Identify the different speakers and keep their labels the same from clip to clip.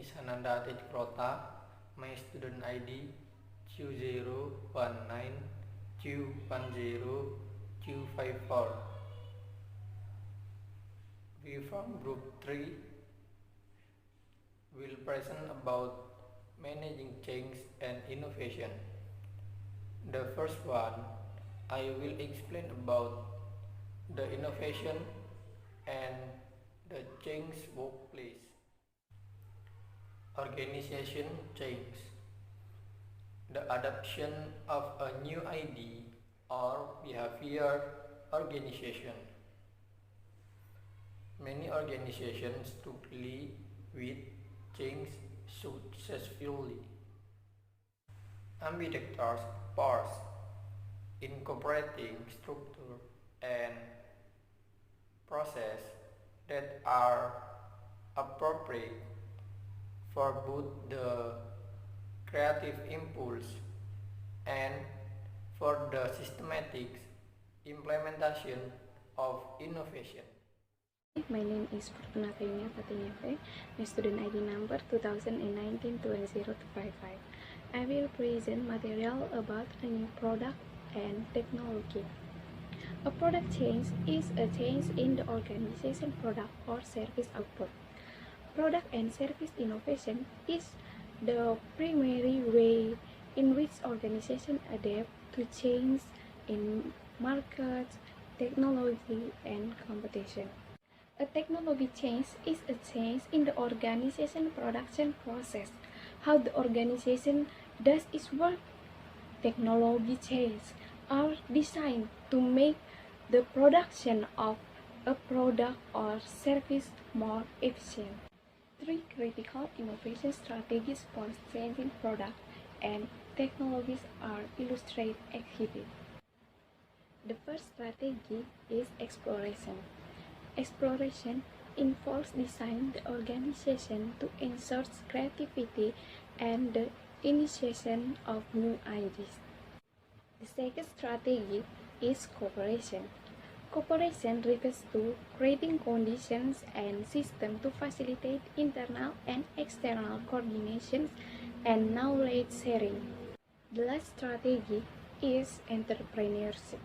Speaker 1: is Hananda Atit Q. My student ID Q019Q10Q54. We from group 3 will present about managing change and innovation. The first one, I will explain about the innovation and the change workplace. Organization change. The adoption of a new idea or behavior organization. Many organizations struggle with change successfully. Ambidextrous parts incorporating structure and process that are appropriate for both the creative impulse and for the systematic implementation of innovation.
Speaker 2: My name is Fortunata Yuniartati N. My student ID number 2019-20255. I will present material about a new product and technology. A product change is a change in the organization product or service output. Product and service innovation is the primary way in which organizations adapt to change in markets, technology, and competition. A technology change is a change in the organization production process, how the organization does its work. Technology changes are designed to make the production of a product or service more efficient. 3 critical innovation strategies for changing products and technologies are illustrated exhibit. The first strategy is exploration. Exploration involves designing the organization to ensure creativity and the initiation of new ideas. The second strategy is cooperation. Cooperation refers to creating conditions and systems to facilitate internal and external coordination and knowledge sharing. The last strategy is entrepreneurship.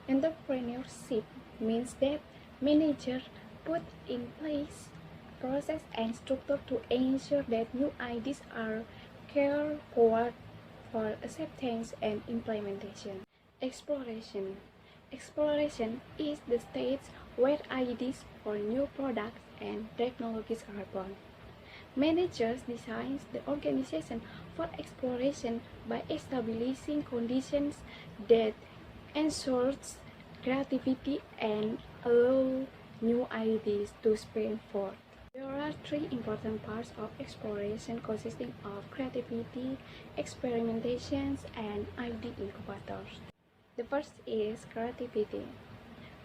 Speaker 2: Entrepreneurship means that managers put in place process and structure to ensure that new ideas are cared for acceptance and implementation. Exploration. Exploration is the stage where ideas for new products and technologies are born. Managers design the organization for exploration by establishing conditions that ensures creativity and allow new ideas to spring forth. There are 3 important parts of exploration consisting of creativity, experimentations, and idea incubators. The first is creativity.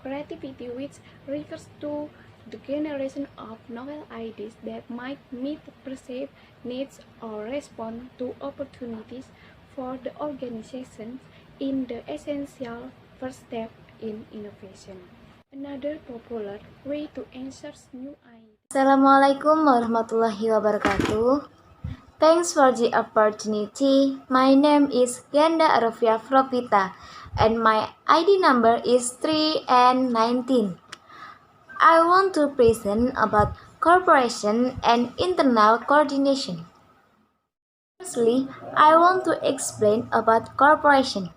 Speaker 2: Creativity, which refers to the generation of novel ideas that might meet perceived needs or respond to opportunities for the organization, in the essential first step in innovation. Another popular way to ensure new ideas.
Speaker 3: Assalamualaikum warahmatullahi wabarakatuh. Thanks for the opportunity. My name is Geyanda Arrovia V and my ID number is 3N19. I want to present about cooperation and internal coordination. Firstly, I want to explain about cooperation.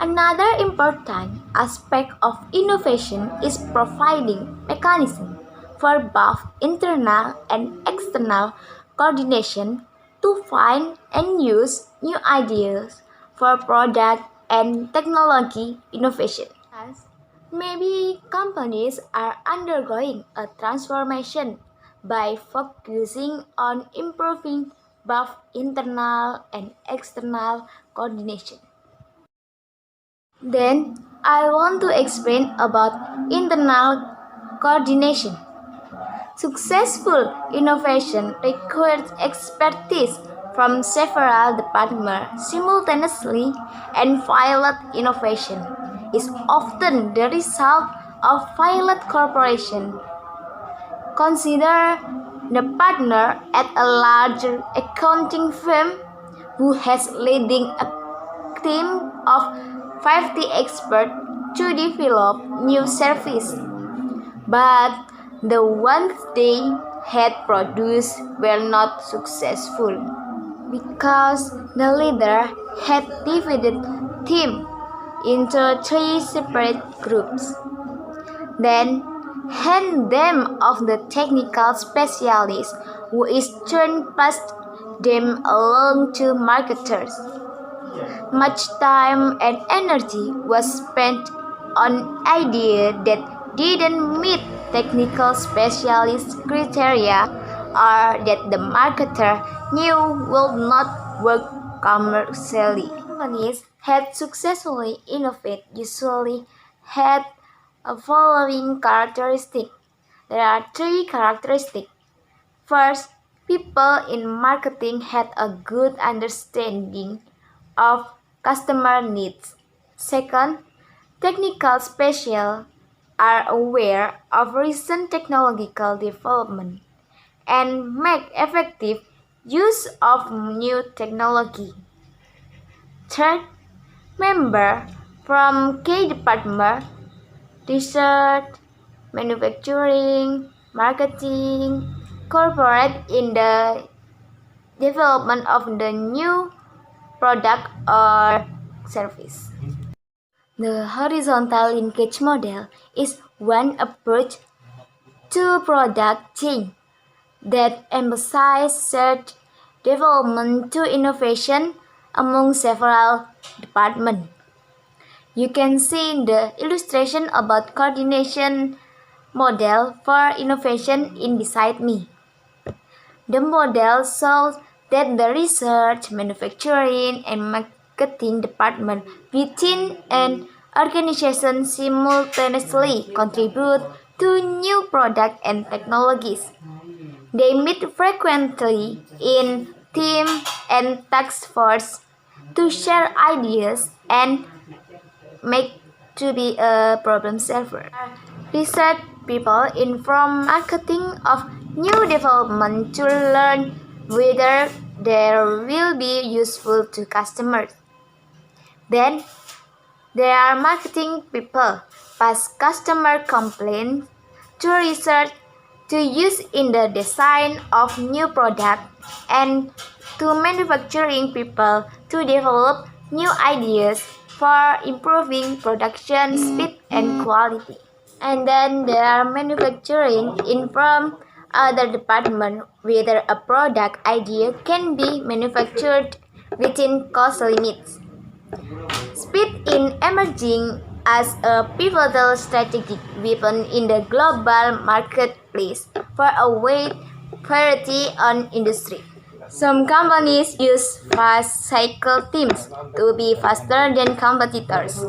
Speaker 3: Another important aspect of innovation is providing mechanisms for both internal and external coordination to find and use new ideas for product and technology innovation. Thus, maybe companies are undergoing a transformation by focusing on improving both internal and external coordination. Then, I want to explain about internal coordination. Successful innovation requires expertise from several departments simultaneously, and pilot innovation is often the result of pilot cooperation. Consider the partner at a larger accounting firm who has leading a team of 50 experts to develop new service. But the ones they had produced were not successful because the leader had divided team into three separate groups. Then hand them off the technical specialist who is turned past them along to marketers. Much time and energy was spent on ideas that didn't meet technical specialist criteria or that the marketer knew would not work commercially. Companies that successfully innovate usually had a following characteristic. There are three characteristics. First, people in marketing had a good understanding of customer needs. Second, technical specialists are aware of recent technological development and make effective use of new technology. Third, members from key departments, research, manufacturing, marketing, cooperate in the development of the new product or service. The horizontal linkage model is one approach to product change that emphasizes shared development to innovation among several departments. You can see the illustration about coordination model for innovation in beside me. The model shows that the research, manufacturing, and marketing department within an organization simultaneously contribute to new products and technologies. They meet frequently in team and task force to share ideas and make to be a problem solver. Research people inform marketing of new development to learn whether they will be useful to customers. Then there are marketing people pass customer complaints to research to use in the design of new product and to manufacturing people to develop new ideas for improving production speed and quality. And then there are manufacturing inform other department whether a product idea can be manufactured within cost limits. Speed in emerging as a pivotal strategic weapon in the global marketplace for a wide variety on industry. Some companies use fast cycle teams to be faster than competitors.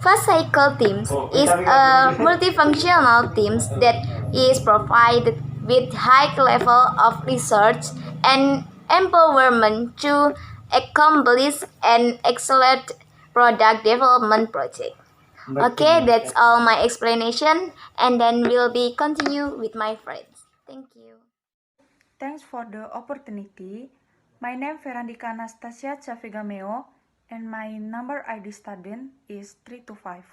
Speaker 3: Fast cycle teams is a multifunctional team that is provided with high level of research and empowerment to accomplish an excellent product development project. Okay, that's all my explanation, and then we'll be continue with my friends. Thank you.
Speaker 4: Thanks for the opportunity. My name is Anastasya C.M, and my number ID student is 325.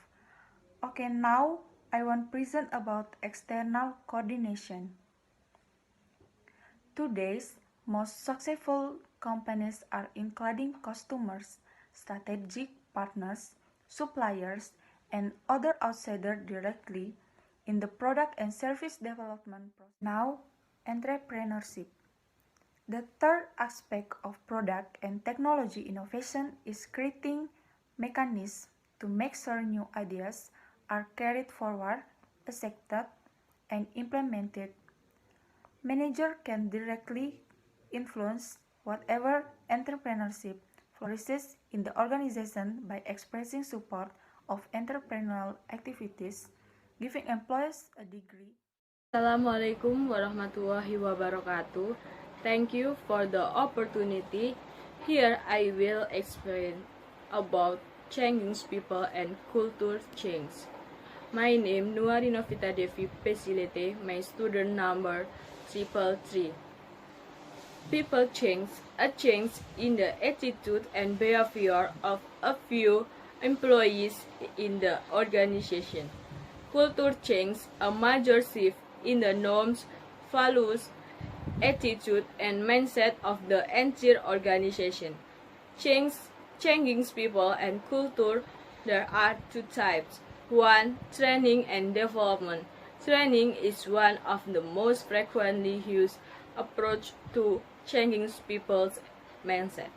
Speaker 4: Okay, now I want to present about external coordination. Today's most successful companies are including customers, strategic partners, suppliers, and other outsiders directly in the product and service development process. Now, entrepreneurship. The third aspect of product and technology innovation is creating mechanisms to make sure new ideas are carried forward, accepted, and implemented. Manager can directly influence whatever entrepreneurship flourishes in the organization by expressing support of entrepreneurial activities, giving employees a degree.
Speaker 5: Assalamualaikum warahmatullahi wabarakatuh. Thank you for the opportunity. Here I will explain about changing people and culture change. My name Nuari Novita Devi, facility my student number 333. People change, a change in the attitude and behavior of a few employees in the organization. Culture change, a major shift in the norms, values, attitude, and mindset of the entire organization. Changing people and culture, there are two types. One, training and development. Training is one of the most frequently used approach to changing people's mindset.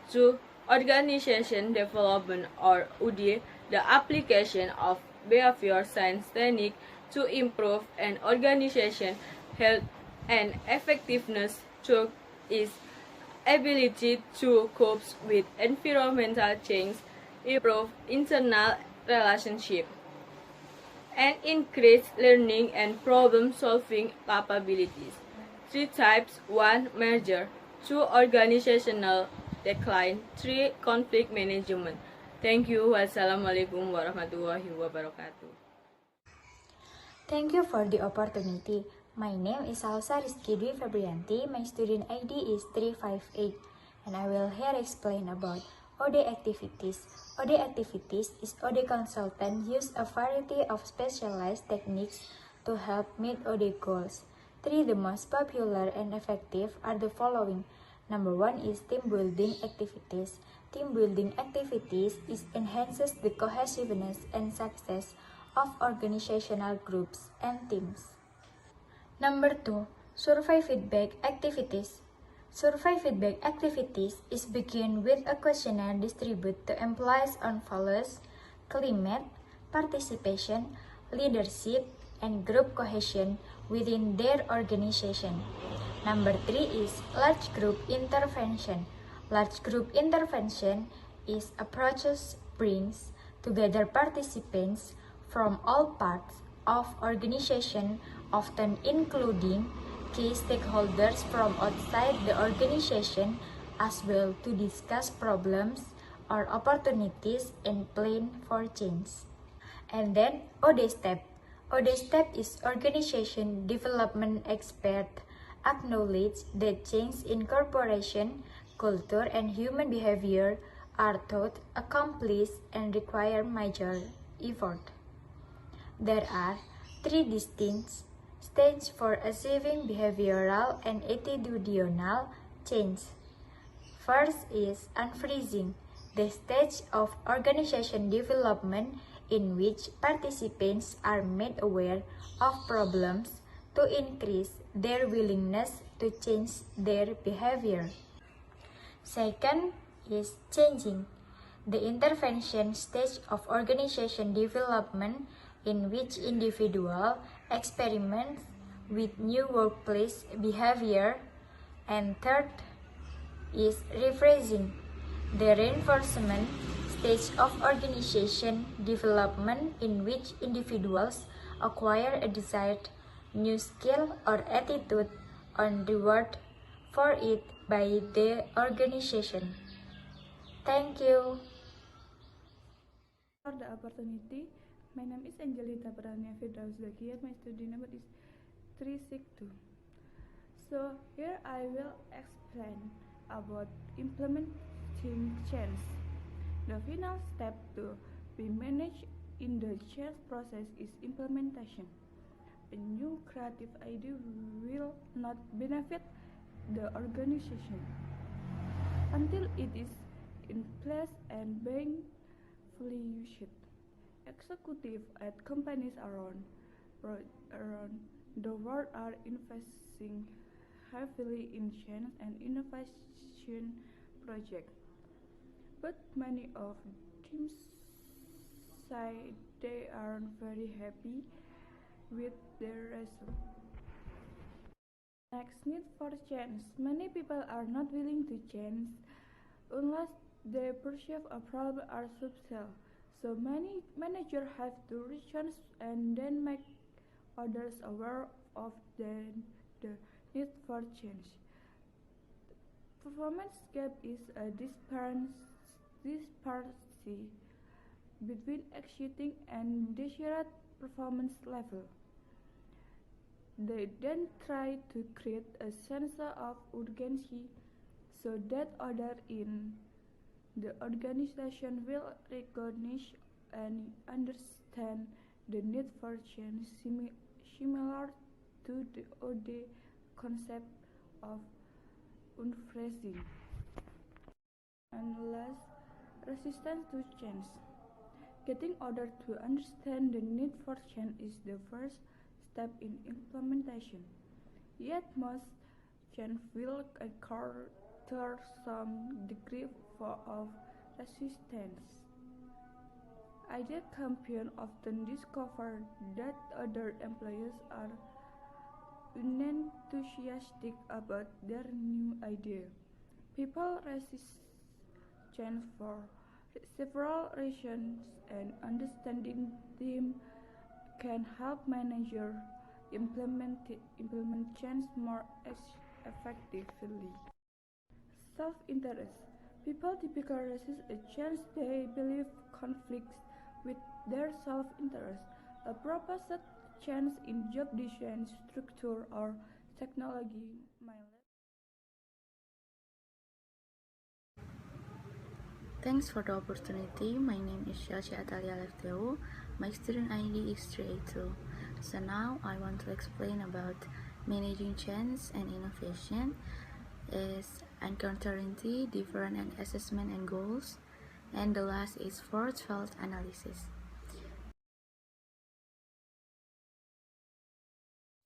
Speaker 5: Two, organization development or UD, the application of behavior science technique to improve an organization health and effectiveness through its ability to cope with environmental change, improve internal relationships, and increase learning and problem-solving capabilities. Three types: 1. Merger, 2. Organizational decline, 3. Conflict management. Thank you. Wassalamualaikum warahmatullahi wabarakatuh.
Speaker 6: Thank you for the opportunity. My name is Salsa Rizky Dwi F. My student ID is 358, and I will here explain about OD activities. OD activities is OD consultant use a variety of specialized techniques to help meet OD goals. Three the most popular and effective are the following. Number 1 is team building activities. Team building activities enhances the cohesiveness and success of organizational groups and teams. Number 2, survey feedback activities. Survey feedback activities is begin with a questionnaire distributed to employees on values, climate, participation, leadership, and group cohesion within their organization. Number 3 is large group intervention. Large group intervention is a process brings together participants from all parts of organization, often including key stakeholders from outside the organization as well, to discuss problems or opportunities and plan for change. And then OD step. OD step is organization development expert acknowledge that change in corporation, culture, and human behavior are thought, accomplished, and require major effort. There are three distinct stages for achieving behavioral and attitudinal change. First is unfreezing, the stage of organization development in which participants are made aware of problems to increase their willingness to change their behavior. Second is changing, the intervention stage of organization development in which individual experiments with new workplace behavior. And third is rephrasing, the reinforcement stage of organization development in which individuals acquire a desired new skill or attitude on reward for it by the organization. Thank you.
Speaker 4: For the opportunity, my name is Angelita Prania F.Z. My student number is 362. So here I will explain about implementing change. The final step to be managed in the change process is implementation. A new creative idea will not benefit the organization until it is in place and being fully used. Executives at companies around the world are investing heavily in change and innovation projects, but many of them say they aren't very happy with their result. Next, need for change. Many people are not willing to change unless they perceive a problem or subtle. So many managers have to reach and then make others aware of the need for change. Performance gap is a disparity between exciting and desired performance level. They then try to create a sense of urgency so that others in the organization will recognize and understand the need for change, similar to the OD concept of unfreezing. And last, resistance to change. Getting others to understand the need for change is the first step in implementation. Yet most change will encounter some degree of resistance. Ideal champions often discover that other employees are unenthusiastic about their new idea. People resist change for several reasons, and understanding them can help managers implement change more effectively. Self-interest. People typically resist a change they believe conflicts with their self-interest. A proposed change in job design, structure, or technology might.
Speaker 7: Thanks for the opportunity. My name is Chelsya athalia V. My student ID is 382. So now I want to explain about managing change and innovation is uncertainty, different and assessment and goals, and the last is forward-felt analysis.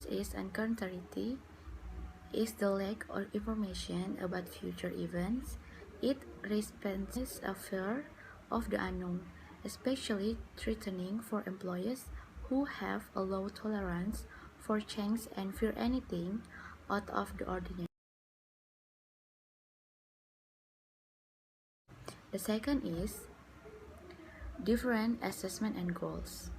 Speaker 7: Is uncertainty is the lack of information about future events. It represents a fear of the unknown, especially threatening for employees who have a low tolerance for change and fear anything out of the ordinary. The second is different assessment and goals.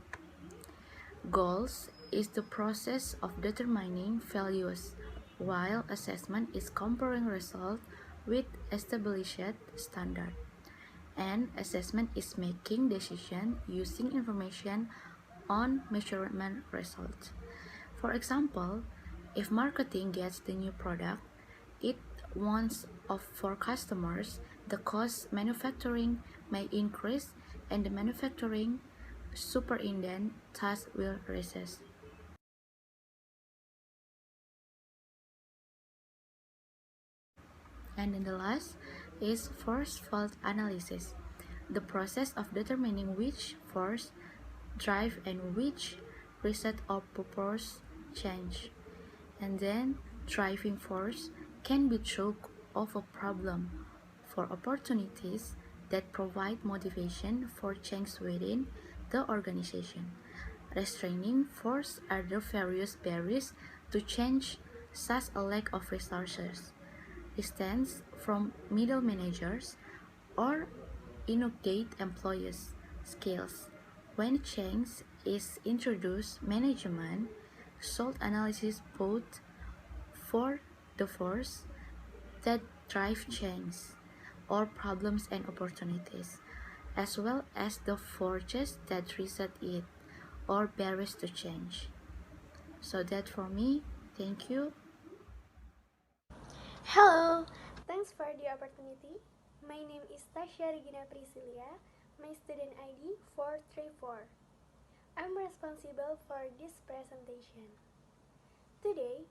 Speaker 7: Goals is the process of determining values, while assessment is comparing results with established standard. And assessment is making decisions using information on measurement results. For example, if marketing gets the new product it wants for customers, the cost manufacturing may increase and the manufacturing superintendent thus will resist. And then the last is force-fault analysis, the process of determining which force drive and which reset or purpose change. And then driving force can be true of a problem for opportunities that provide motivation for change within the organization. Restraining force are the various barriers to change, such as a lack of resources, distance from middle managers, or inadequate employees' skills. When change is introduced, management should analyze both for the force that drive change or problems and opportunities, as well as the forces that reset it or barriers to change. So that for me, thank you.
Speaker 8: Hello, thanks for the opportunity. My name is Tasya Regina P. My student ID 434. I'm responsible for this presentation. Today,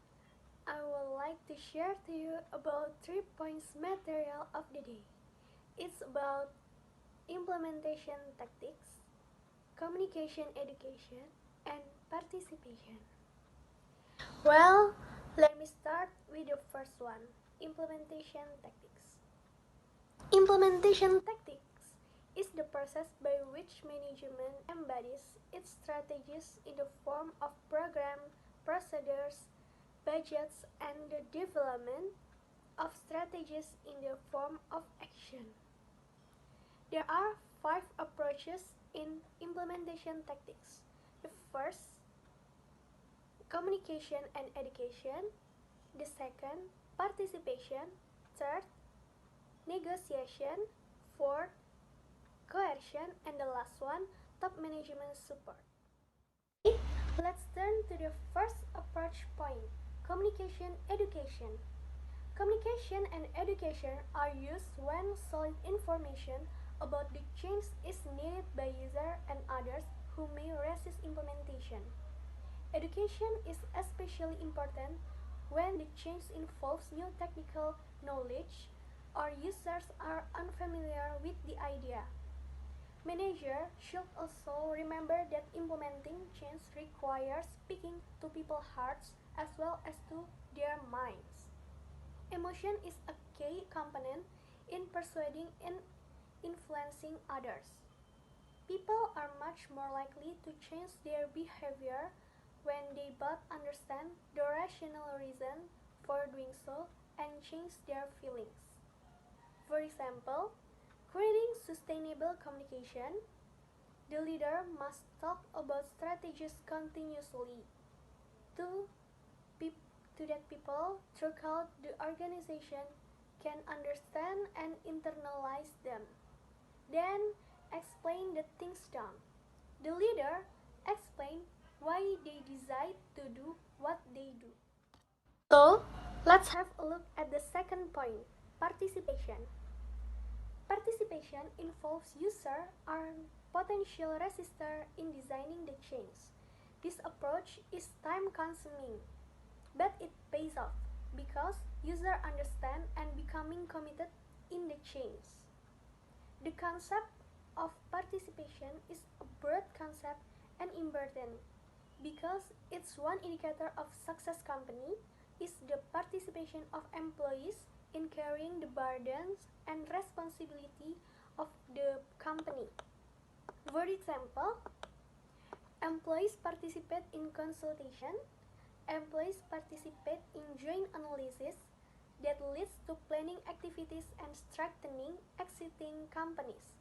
Speaker 8: I would like to share to you about 3 points material of the day. It's about implementation tactics, communication education, and participation. Well, let me start with the first one, implementation tactics. Implementation tactics is the process by which management embodies its strategies in the form of program, procedures, budgets, and the development of strategies in the form of action. There are 5 approaches in implementation tactics. The first, communication and education. The second, participation. Third, negotiation. Fourth, coercion. And the last one, top management support. Let's turn to the first approach point, communication education. Communication and education are used when solid information about the change is needed by user and others who may resist implementation. Education is especially important when the change involves new technical knowledge or users are unfamiliar with the idea. Managers should also remember that implementing change requires speaking to people's hearts as well as to their minds. Emotion is a key component in persuading and influencing others. People are much more likely to change their behavior when they both understand the rational reason for doing so and change their feelings. For example, creating sustainable communication, the leader must talk about strategies continuously to, to that people throughout the organization can understand and internalize them. Then explain the things done. The leader explain why they decide to do what they do. So, let's have a look at the second point, participation. Participation involves user or potential resistor in designing the change. This approach is time consuming, but it pays off because users understand and becoming committed in the change. The concept of participation is a broad concept and important because it's one indicator of success company is the participation of employees in carrying the burdens and responsibility of the company. For example, employees participate in consultation, employees participate in joint analysis that leads to planning activities and strengthening existing companies.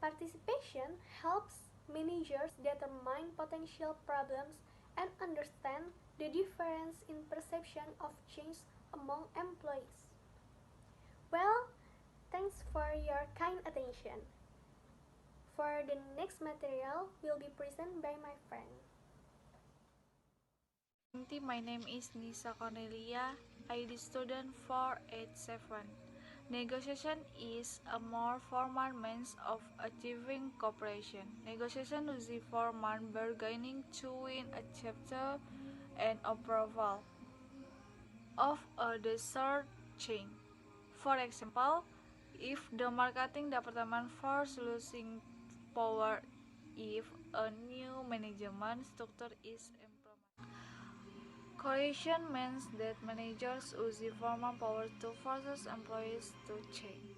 Speaker 8: Participation helps managers determine potential problems and understand the difference in perception of change among employees. Well, thanks for your kind attention. For the next material will be presented by my friend.
Speaker 9: My name is Nisa Cornelia, ID student 487. Negotiation is a more formal means of achieving cooperation. Negotiation is the formal bargaining to win a chapter and approval of a desired change. For example, if the marketing department force losing power if a new management structure is implemented. Coercion means that managers use the formal power to force employees to change.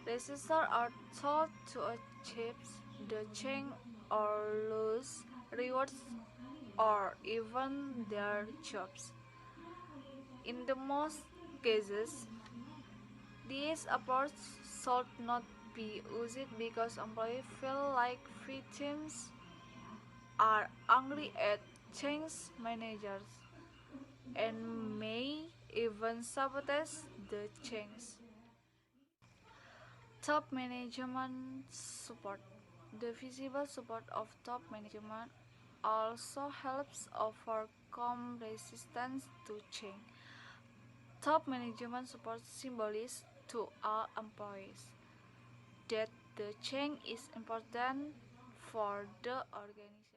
Speaker 9: Resistors are told to achieve the change or lose rewards or even their jobs. In the most cases, this approach should not be used because employees feel like victims, are angry at change managers, and may even sabotage the change. Top management support. The visible support of top management also helps overcome resistance to change. Top management support symbolizes to all employees that the change is important for the organization.